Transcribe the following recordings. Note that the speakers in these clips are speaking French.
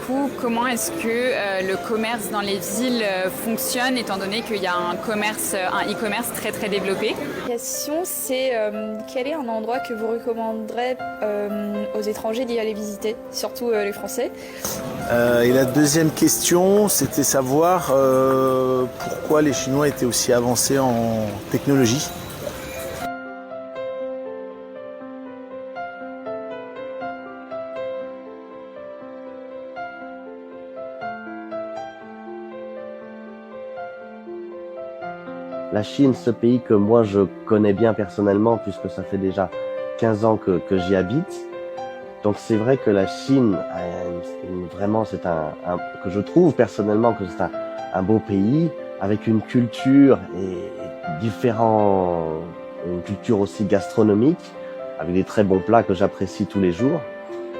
coup, comment est-ce que le commerce dans les villes fonctionne, étant donné qu'il y a un e-commerce très très développé? La question, c'est quel est un endroit que vous recommanderez aux étrangers d'y aller visiter, surtout les Français? Et la deuxième question, c'était savoir pourquoi les Chinois étaient aussi avancés en technologie. La Chine, ce pays que moi je connais bien personnellement puisque ça fait déjà 15 ans que j'y habite. Donc c'est vrai que la Chine, vraiment que je trouve personnellement que c'est un beau pays avec une culture une culture aussi gastronomique, avec des très bons plats que j'apprécie tous les jours.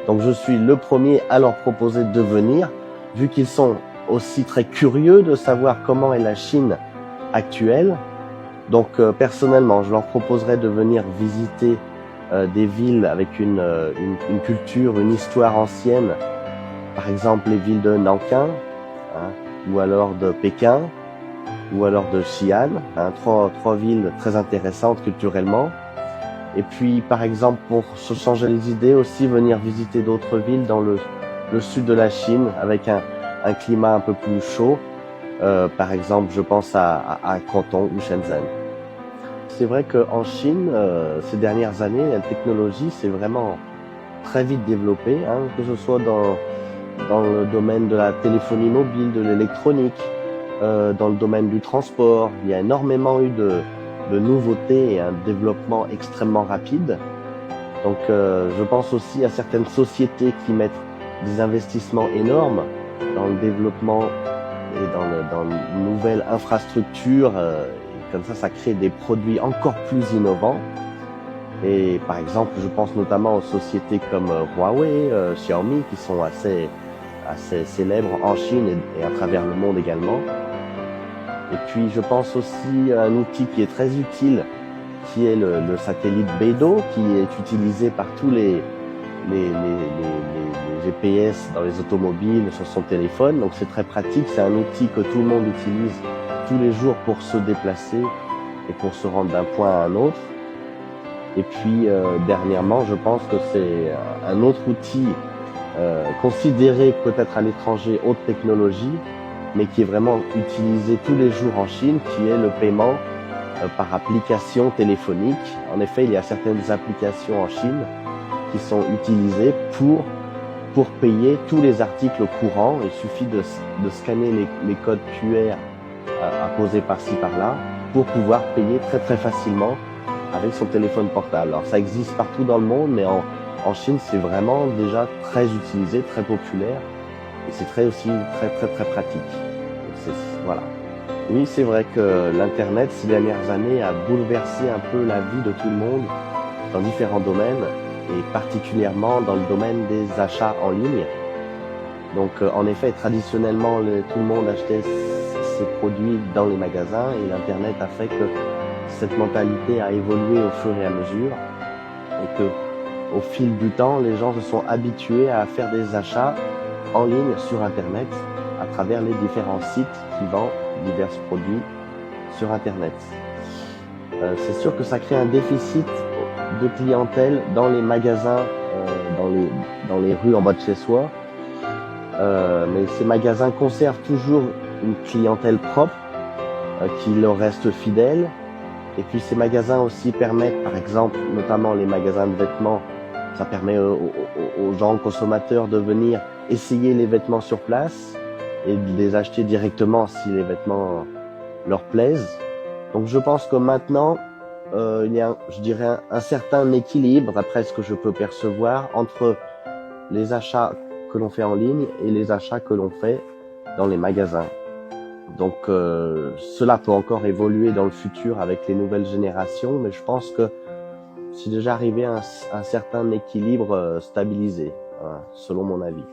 Donc je suis le premier à leur proposer de venir, vu qu'ils sont aussi très curieux de savoir comment est la Chine actuelle. Donc personnellement, je leur proposerais de venir visiter des villes avec une culture, une histoire ancienne, par exemple les villes de Nankin, ou alors de Pékin, ou alors de Xi'an, trois villes très intéressantes culturellement. Et puis par exemple, pour se changer les idées aussi, venir visiter d'autres villes dans le sud de la Chine avec un climat un peu plus chaud. Par exemple, je pense à Canton ou Shenzhen. C'est vrai qu'en Chine, ces dernières années, la technologie s'est vraiment très vite développée, que ce soit dans le domaine de la téléphonie mobile, de l'électronique, dans le domaine du transport. Il y a énormément eu de nouveautés et un développement extrêmement rapide. Donc je pense aussi à certaines sociétés qui mettent des investissements énormes dans le développement et dans une nouvelle infrastructure. Et comme ça crée des produits encore plus innovants. Et par exemple, je pense notamment aux sociétés comme Huawei, Xiaomi, qui sont assez célèbres en Chine et à travers le monde également. Et puis je pense aussi à un outil qui est très utile, qui est le satellite Beidou, qui est utilisé par tous les GPS dans les automobiles, sur son téléphone. Donc c'est très pratique, c'est un outil que tout le monde utilise tous les jours pour se déplacer et pour se rendre d'un point à un autre. Et puis dernièrement, je pense que c'est un autre outil considéré peut-être à l'étranger haute technologie, mais qui est vraiment utilisé tous les jours en Chine, qui est le paiement par application téléphonique. En effet, il y a certaines applications en Chine qui sont utilisées pour payer tous les articles courants. Il suffit de scanner les codes QR apposés par-ci par-là pour pouvoir payer très très facilement avec son téléphone portable. Alors ça existe partout dans le monde, mais en Chine c'est vraiment déjà très utilisé, très populaire, et c'est aussi très très très pratique. Voilà. Oui, c'est vrai que l'internet ces dernières années a bouleversé un peu la vie de tout le monde dans différents domaines, et particulièrement dans le domaine des achats en ligne. Donc en effet, traditionnellement, tout le monde achetait ses produits dans les magasins, et l'internet a fait que cette mentalité a évolué au fur et à mesure, et que au fil du temps, les gens se sont habitués à faire des achats en ligne sur internet à travers les différents sites qui vendent divers produits sur internet. C'est sûr que ça crée un déficit de clientèle dans les magasins, dans les rues en bas de chez soi, mais ces magasins conservent toujours une clientèle propre qui leur reste fidèle. Et puis ces magasins aussi permettent, par exemple, notamment les magasins de vêtements, ça permet aux gens consommateurs de venir essayer les vêtements sur place et de les acheter directement si les vêtements leur plaisent. Donc je pense que maintenant, il y a, je dirais, un certain équilibre, d'après ce que je peux percevoir, entre les achats que l'on fait en ligne et les achats que l'on fait dans les magasins. Donc cela peut encore évoluer dans le futur avec les nouvelles générations, mais je pense que c'est déjà arrivé à un certain équilibre stabilisé, selon mon avis.